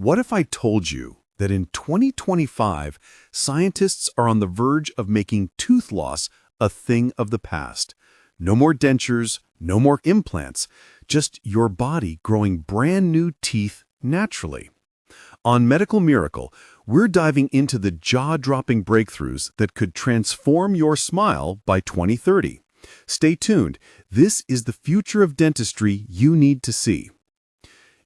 What if I told you that in 2025, scientists are on the verge of making tooth loss a thing of the past? No more dentures, no more implants, just your body growing brand new teeth naturally. On Medical Miracle, we're diving into the jaw-dropping breakthroughs that could transform your smile by 2030. Stay tuned. This is the future of dentistry you need to see.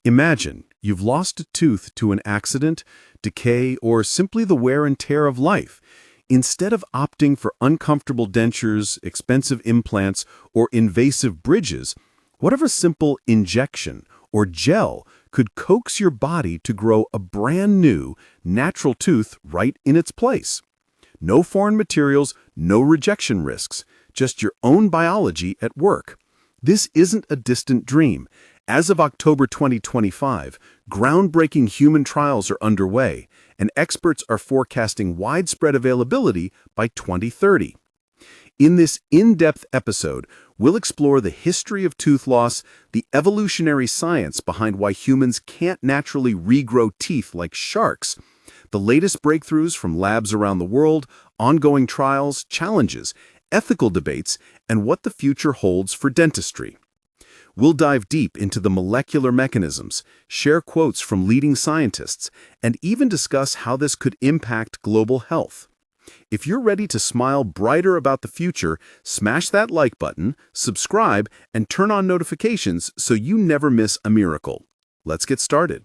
Imagine you've lost a tooth to an accident, decay, or simply the wear and tear of life. Instead of opting for uncomfortable dentures, expensive implants, or invasive bridges, what if a simple injection or gel could coax your body to grow a brand new, natural tooth right in its place? No foreign materials, no rejection risks, just your own biology at work. This isn't a distant dream. As of October 2025, groundbreaking human trials are underway, and experts are forecasting widespread availability by 2030. In this in-depth episode, we'll explore the history of tooth loss, the evolutionary science behind why humans can't naturally regrow teeth like sharks, the latest breakthroughs from labs around the world, ongoing trials, challenges, ethical debates, and what the future holds for dentistry. We'll dive deep into the molecular mechanisms, share quotes from leading scientists, and even discuss how this could impact global health. If you're ready to smile brighter about the future, smash that like button, subscribe, and turn on notifications so you never miss a miracle. Let's get started.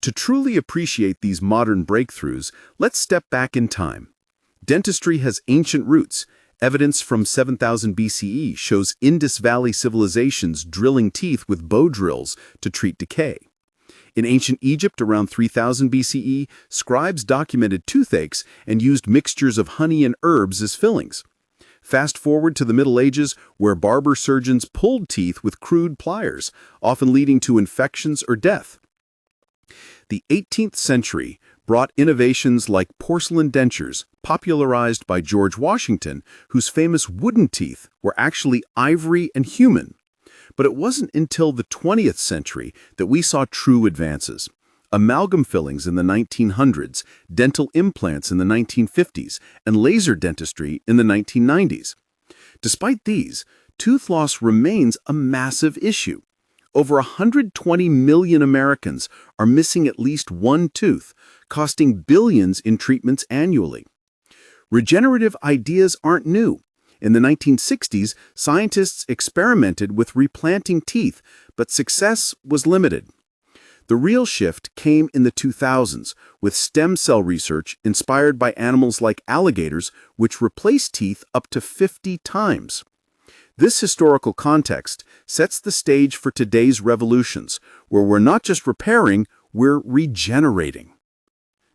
To truly appreciate these modern breakthroughs, let's step back in time. Dentistry has ancient roots. Evidence from 7000 BCE shows Indus Valley civilizations drilling teeth with bow drills to treat decay. In ancient Egypt around 3000 BCE, scribes documented toothaches and used mixtures of honey and herbs as fillings. Fast forward to the Middle Ages, where barber surgeons pulled teeth with crude pliers, often leading to infections or death. The 18th century brought innovations like porcelain dentures, popularized by George Washington, whose famous wooden teeth were actually ivory and human. But it wasn't until the 20th century that we saw true advances. Amalgam fillings in the 1900s, dental implants in the 1950s, and laser dentistry in the 1990s. Despite these, tooth loss remains a massive issue. Over 120 million Americans are missing at least one tooth, costing billions in treatments annually. Regenerative ideas aren't new. In the 1960s, scientists experimented with replanting teeth, but success was limited. The real shift came in the 2000s, with stem cell research inspired by animals like alligators, which replace teeth up to 50 times. This historical context sets the stage for today's revolutions, where we're not just repairing, we're regenerating.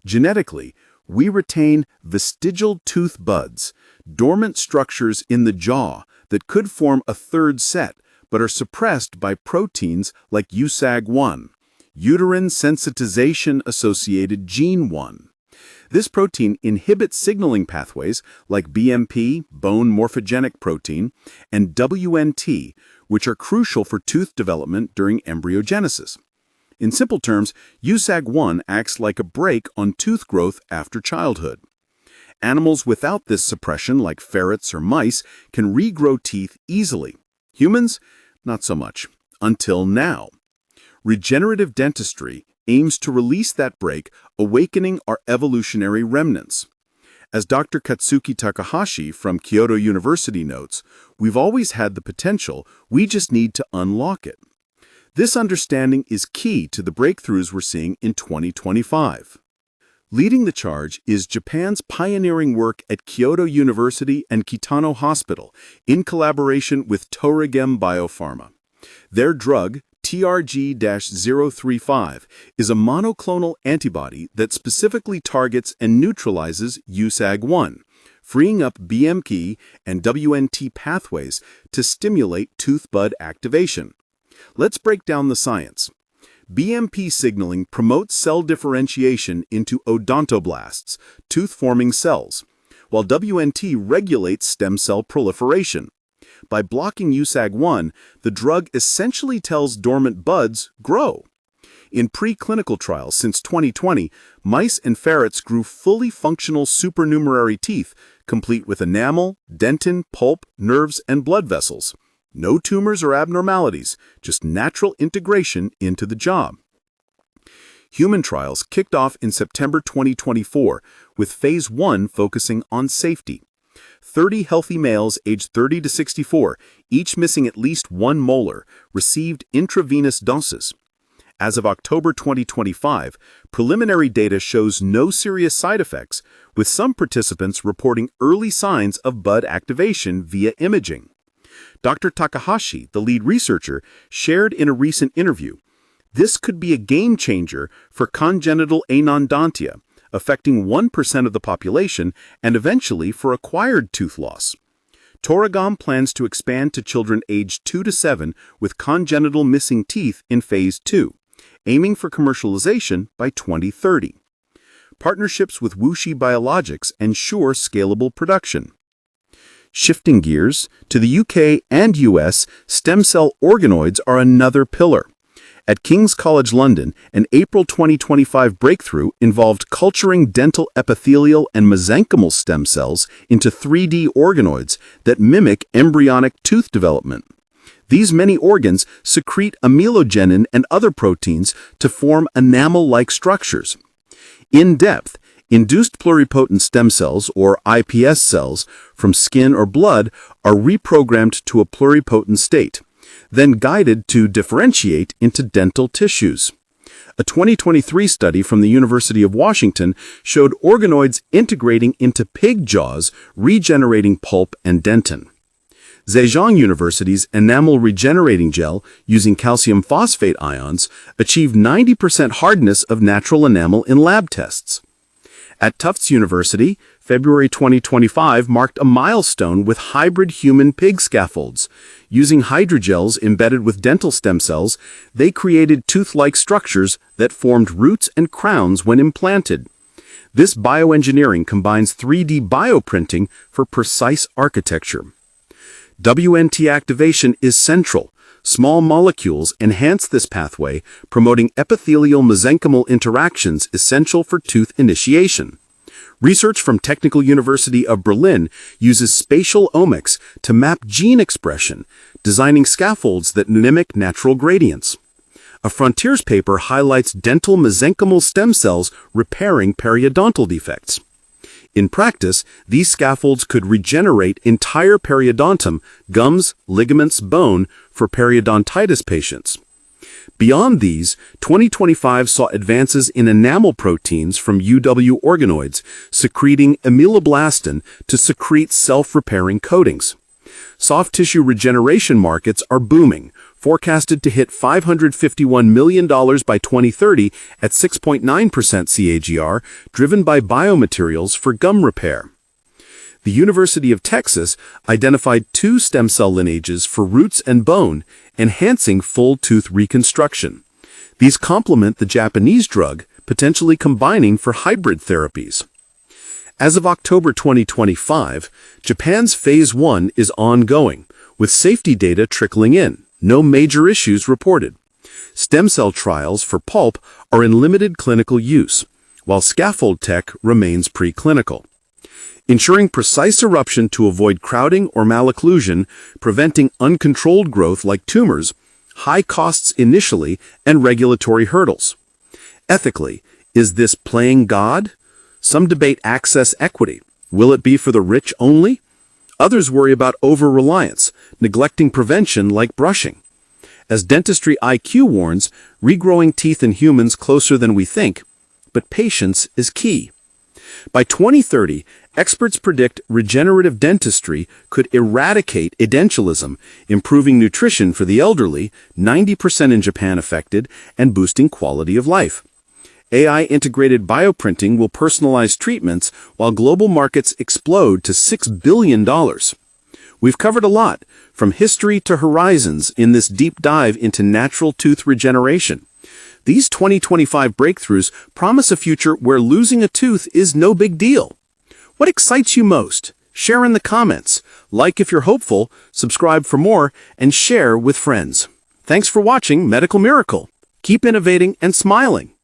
Genetically, we retain vestigial tooth buds, dormant structures in the jaw that could form a third set, but are suppressed by proteins like USAG1, uterine sensitization-associated gene 1. This protein inhibits signaling pathways like BMP, bone morphogenic protein, and WNT, which are crucial for tooth development during embryogenesis. In simple terms, USAG1 acts like a brake on tooth growth after childhood. Animals without this suppression, like ferrets or mice, can regrow teeth easily. Humans, not so much, until now. Regenerative dentistry aims to release that brake, awakening our evolutionary remnants. As Dr. Katsuki Takahashi from Kyoto University notes, we've always had the potential, we just need to unlock it. This understanding is key to the breakthroughs we're seeing in 2025. Leading the charge is Japan's pioneering work at Kyoto University and Kitano Hospital in collaboration with Torigem Biopharma. Their drug, TRG-035, is a monoclonal antibody that specifically targets and neutralizes USAG1, freeing up BMP and WNT pathways to stimulate tooth bud activation. Let's break down the science. BMP signaling promotes cell differentiation into odontoblasts, tooth-forming cells, while WNT regulates stem cell proliferation. By blocking USAG1, the drug essentially tells dormant buds, grow. In preclinical trials since 2020, mice and ferrets grew fully functional supernumerary teeth, complete with enamel, dentin, pulp, nerves, and blood vessels. No tumors or abnormalities, just natural integration into the job. Human trials kicked off in September 2024, with Phase 1 focusing on safety. 30 healthy males aged 30 to 64, each missing at least one molar, received intravenous doses. As of October 2025, preliminary data shows no serious side effects, with some participants reporting early signs of bud activation via imaging. Dr. Takahashi, the lead researcher, shared in a recent interview, "This could be a game changer for congenital anodontia, affecting 1% of the population and eventually for acquired tooth loss." Toragam plans to expand to children aged 2 to 7 with congenital missing teeth in Phase 2, aiming for commercialization by 2030. Partnerships with Wuxi Biologics ensure scalable production. Shifting gears, to the UK and US, stem cell organoids are another pillar. At King's College London, an April 2025 breakthrough involved culturing dental epithelial and mesenchymal stem cells into 3D organoids that mimic embryonic tooth development. These many organs secrete amelogenin and other proteins to form enamel-like structures. In-depth, induced pluripotent stem cells, or iPS cells, from skin or blood are reprogrammed to a pluripotent state, then guided to differentiate into dental tissues. A 2023 study from the University of Washington showed organoids integrating into pig jaws, regenerating pulp and dentin. Zhejiang University's enamel regenerating gel, using calcium phosphate ions, achieved 90% hardness of natural enamel in lab tests. At Tufts University, February 2025 marked a milestone with hybrid human-pig scaffolds. Using hydrogels embedded with dental stem cells, they created tooth-like structures that formed roots and crowns when implanted. This bioengineering combines 3D bioprinting for precise architecture. WNT activation is central. Small molecules enhance this pathway, promoting epithelial-mesenchymal interactions essential for tooth initiation. Research from Technical University of Berlin uses spatial omics to map gene expression, designing scaffolds that mimic natural gradients. A Frontiers paper highlights dental mesenchymal stem cells repairing periodontal defects. In practice, these scaffolds could regenerate entire periodontum, gums, ligaments, bone for periodontitis patients. Beyond these, 2025 saw advances in enamel proteins from UW organoids, secreting ameloblastin to secrete self-repairing coatings. Soft tissue regeneration markets are booming, forecasted to hit $551 million by 2030 at 6.9% CAGR, driven by biomaterials for gum repair. The University of Texas identified 2 stem cell lineages for roots and bone, enhancing full tooth reconstruction. These complement the Japanese drug, potentially combining for hybrid therapies. As of October 2025, Japan's Phase 1 is ongoing, with safety data trickling in. No major issues reported. Stem cell trials for pulp are in limited clinical use, while scaffold tech remains preclinical. Ensuring precise eruption to avoid crowding or malocclusion, preventing uncontrolled growth like tumors, high costs initially, and regulatory hurdles. Ethically, is this playing God? Some debate access equity. Will it be for the rich only? Others worry about over-reliance, neglecting prevention like brushing. As Dentistry IQ warns, regrowing teeth in humans closer than we think, but patience is key. By 2030, experts predict regenerative dentistry could eradicate edentulosum, improving nutrition for the elderly, 90% in Japan affected, and boosting quality of life. AI-integrated bioprinting will personalize treatments while global markets explode to $6 billion. We've covered a lot, from history to horizons, in this deep dive into natural tooth regeneration. These 2025 breakthroughs promise a future where losing a tooth is no big deal. What excites you most? Share in the comments. Like if you're hopeful, subscribe for more, and share with friends. Thanks for watching Medical Miracle. Keep innovating and smiling.